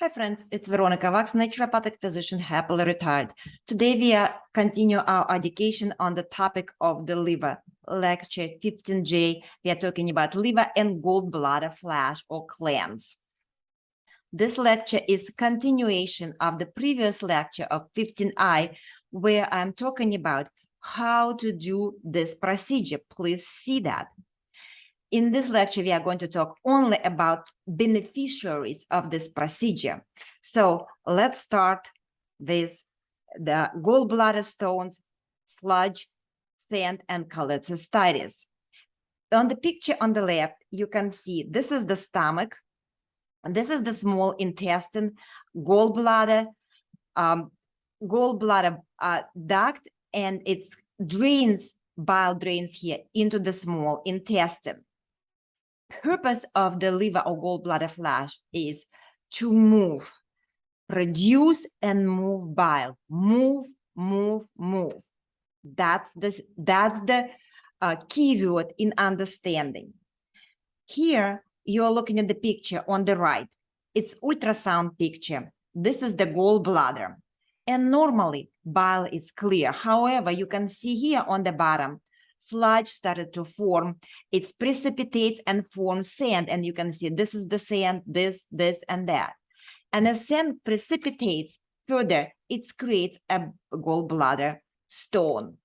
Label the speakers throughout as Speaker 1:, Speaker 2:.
Speaker 1: Hi friends, it's Veronica Wax, naturopathic physician, happily retired. Today we continue our education on the topic of the liver. Lecture 15J, we are talking about liver and gallbladder flush or cleanse. This lecture is continuation of the previous lecture of 15I, where I'm talking about how to do this procedure. Please see that. In this lecture, we are going to talk only about beneficiaries of this procedure. So let's start with the gallbladder stones, sludge, sand, and cholecystitis. On the picture on the left, you can see this is the stomach, and this is the small intestine, gallbladder, duct, and it drains, bile drains here into the small intestine. Purpose of the liver or gallbladder flush is to move, reduce and move bile. Move. That's the keyword in understanding. Here you're looking at the picture on the right. It's ultrasound picture. This is the gallbladder, and normally bile is clear. However, you can see here on the bottom, sludge started to form. It precipitates and forms sand, and you can see this is the sand, this, and that. And as sand precipitates further, it creates a gallbladder stone.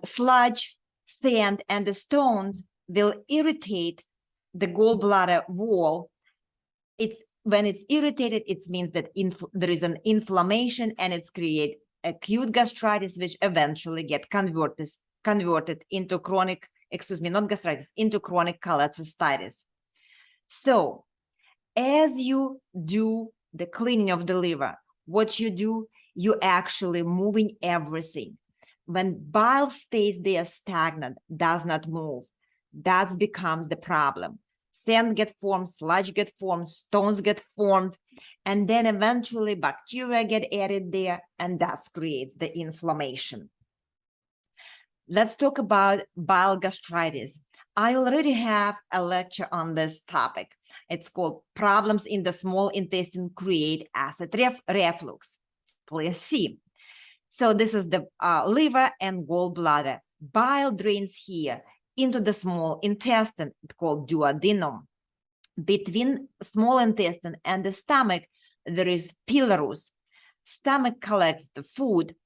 Speaker 1: Sludge, sand, and the stones will irritate the gallbladder wall. When it's irritated, it means that there is an inflammation, and it's create acute gastritis, which eventually get converted into chronic, into chronic cholecystitis. So as you do the cleaning of the liver, what you do, you actually moving everything. When bile stays there stagnant, does not move, that becomes the problem. Sand get formed, sludge get formed, stones get formed, and then eventually bacteria get added there, and that creates the inflammation. Let's talk about bile gastritis. I already have a lecture on this topic. It's called Problems in the Small Intestine Create Acid Reflux. Please see. So this is the liver and gallbladder. Bile drains here into the small intestine, called duodenum. Between small intestine and the stomach, there is pylorus. Stomach collects the food.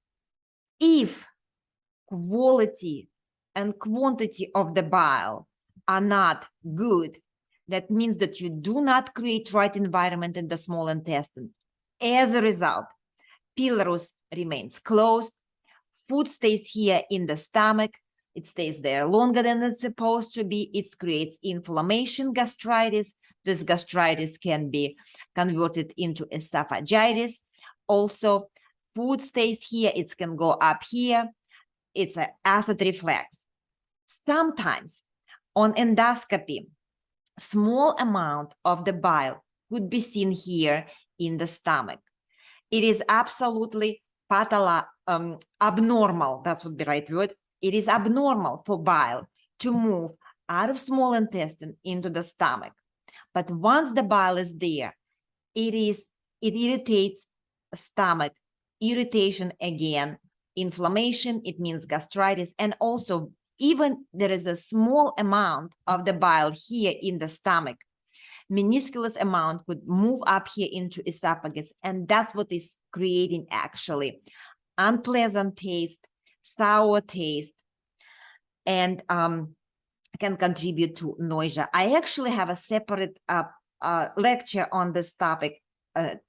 Speaker 1: If quality and quantity of the bile are not good, that means that you do not create right environment in the small intestine. As a result, pylorus remains closed. Food stays here in the stomach. It stays there longer than it's supposed to be. It creates inflammation, gastritis. This gastritis can be converted into esophagitis. Also, food stays here. It can go up here. It's an acid reflux. Sometimes on endoscopy, small amount of the bile could be seen here in the stomach. It is absolutely abnormal. That would be the right word. It is abnormal for bile to move out of small intestine into the stomach. But once the bile is there, it irritates stomach, irritation again, inflammation, it means gastritis, and also even there is a small amount of the bile here in the stomach. Minuscule amount could move up here into esophagus, and that's what is creating actually unpleasant taste, sour taste, and can contribute to nausea. I actually have a separate lecture on this topic.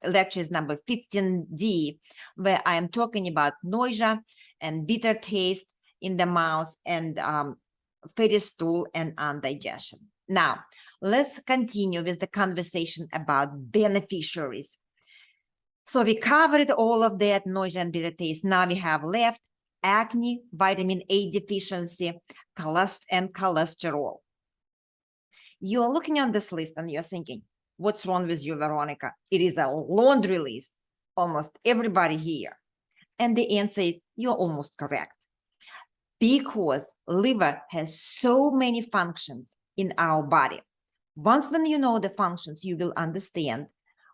Speaker 1: Lecture is number 15D, where I am talking about nausea and bitter taste in the mouth and fatty stool and indigestion. Now, let's continue with the conversation about beneficiaries. So we covered all of that, nausea and bitter taste. Now we have left acne, vitamin A deficiency, and cholesterol. You're looking on this list and you're thinking, what's wrong with you, Veronica? It is a laundry list, almost everybody here. And the answer is, you're almost correct. Because liver has so many functions in our body. Once when you know the functions, you will understand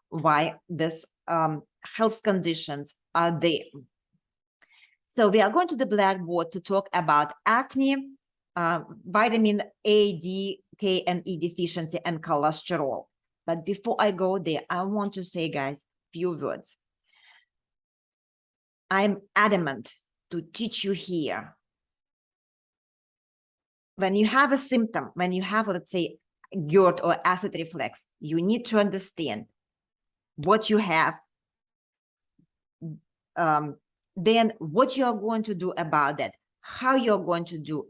Speaker 1: why this health conditions are there. So we are going to the blackboard to talk about acne, vitamin A, D, K, and E deficiency, and cholesterol. But before I go there, I want to say, guys, few words. I'm adamant to teach you here. When you have a symptom, when you have, let's say, GERD or acid reflux, you need to understand what you have, then what you're going to do about that, how you're going to do,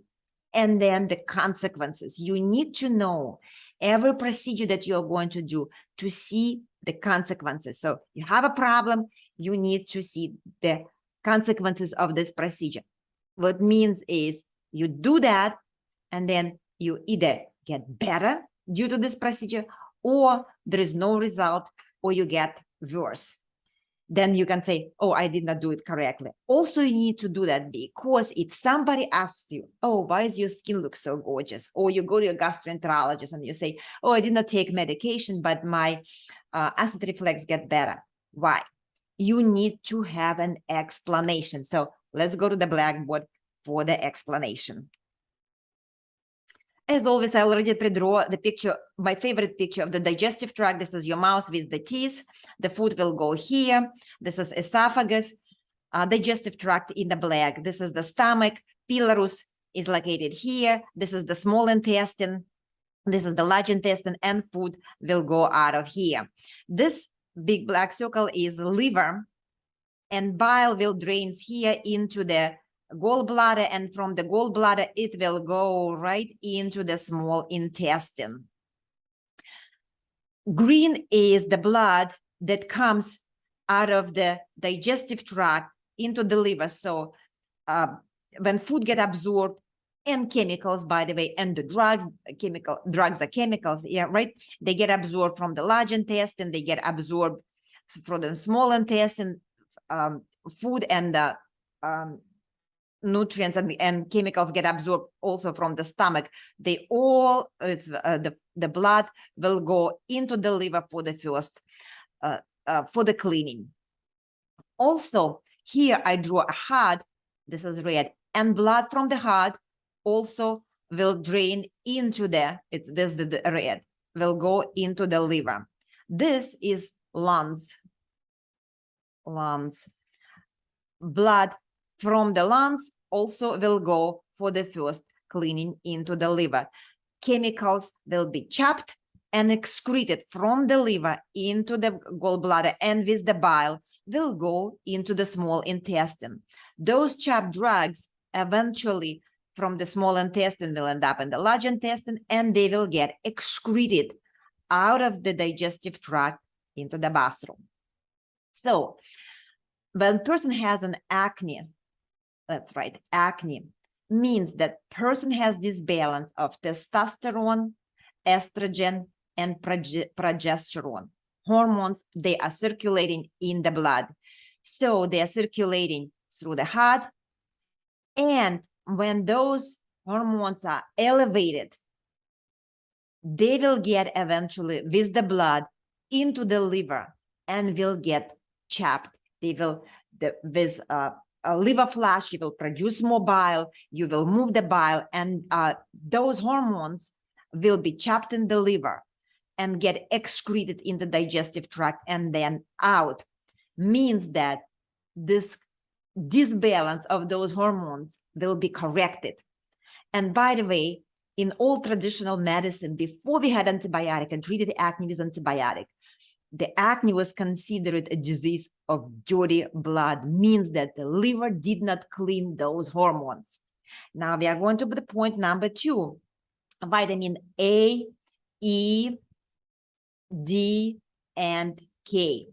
Speaker 1: and then the consequences. You need to know every procedure that you're going to do to see the consequences. So you have a problem, you need to see the consequences of this procedure. What means is you do that, and then you either get better due to this procedure, or there is no result, or you get worse. Then you can say, oh, I did not do it correctly. Also, you need to do that because if somebody asks you, oh, why does your skin look so gorgeous? Or you go to your gastroenterologist and you say, oh, I did not take medication, but my acid reflux get better. Why? You need to have an explanation. So let's go to the blackboard for the explanation. As always, I already pre-draw the picture, my favorite picture of the digestive tract. This is your mouth with the teeth. The food will go here. This is esophagus, digestive tract in the black. This is the stomach. Pylorus is located here. This is the small intestine. This is the large intestine, and food will go out of here. This big black circle is liver, and bile will drain here into the gallbladder, and from the gallbladder it will go right into the small intestine. Green is the blood that comes out of the digestive tract into the liver. So when food get absorbed, and chemicals, by the way, and the drugs are chemicals, yeah, right? They get absorbed from the large intestine, they get absorbed from the small intestine, food and the nutrients and chemicals get absorbed also from the stomach. They all, the blood will go into the liver for the first, for the cleaning. Also, here I draw a heart, this is red, and blood from the heart also will drain into the red, will go into the liver. This is lungs. Blood from the lungs also will go for the first cleaning into the liver. Chemicals will be chopped and excreted from the liver into the gallbladder, and with the bile will go into the small intestine. Those chopped drugs eventually from the small intestine will end up in the large intestine, and they will get excreted out of the digestive tract into the bathroom. So when a person has an acne, that's right, acne means that person has this balance of testosterone, estrogen, and progesterone. Hormones, they are circulating in the blood. So they are circulating through the heart. And when those hormones are elevated, they will get eventually with the blood into the liver and will get chapped. They will, with a liver flush, you will produce more bile, you will move the bile, and those hormones will be chapped in the liver and get excreted in the digestive tract and then out. Means that this disbalance of those hormones will be corrected. And by the way, in all traditional medicine, before we had antibiotic and treated acne with antibiotic, the acne was considered a disease of dirty blood, means that the liver did not clean those hormones. Now we are going to the point number 2, vitamin A, E, D, and K.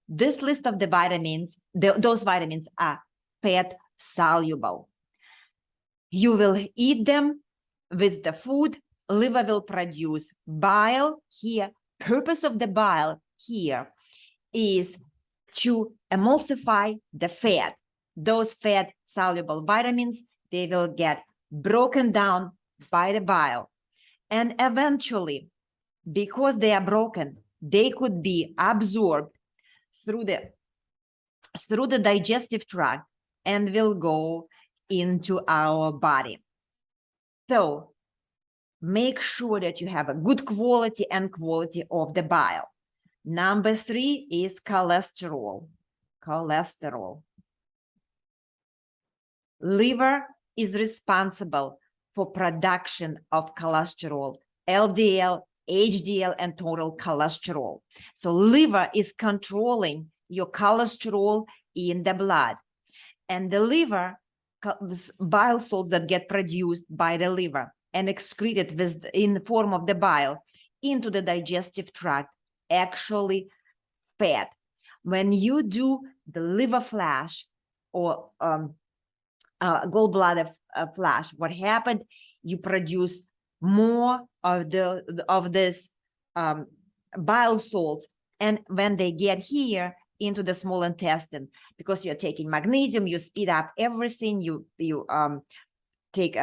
Speaker 1: This list of the vitamins, those vitamins are fat soluble. You will eat them with the food, liver will produce bile here. Purpose of the bile here is to emulsify the fat. Those fat soluble vitamins, they will get broken down by the bile. And eventually, because they are broken, they could be absorbed through the digestive tract and will go into our body. So make sure that you have a good quality of the bile. Number 3 is cholesterol. Liver is responsible for production of cholesterol, LDL, HDL, and total cholesterol. So liver is controlling your cholesterol in the blood. And the liver, bile salts that get produced by the liver and excreted in the form of the bile into the digestive tract, actually fat. When you do the liver flash or gallbladder flash, what happened? You produce more of this bile salts, and when they get here into the small intestine, because you're taking magnesium, you speed up everything. You take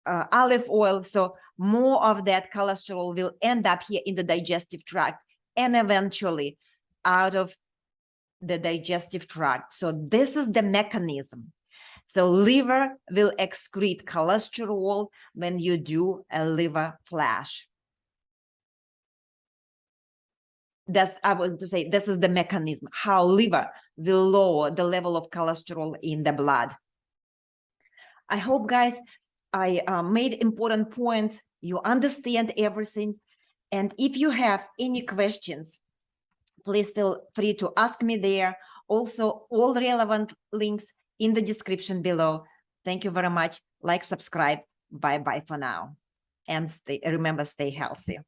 Speaker 1: olive oil, so more of that cholesterol will end up here in the digestive tract and eventually out of the digestive tract. So this is the mechanism. So liver will excrete cholesterol when you do a liver flash. I want to say, this is the mechanism, how liver will lower the level of cholesterol in the blood. I hope, guys, I made important points. You understand everything. And if you have any questions, please feel free to ask me there. Also, all relevant links in the description below. Thank you very much. Like, subscribe. Bye-bye for now. And remember, stay healthy.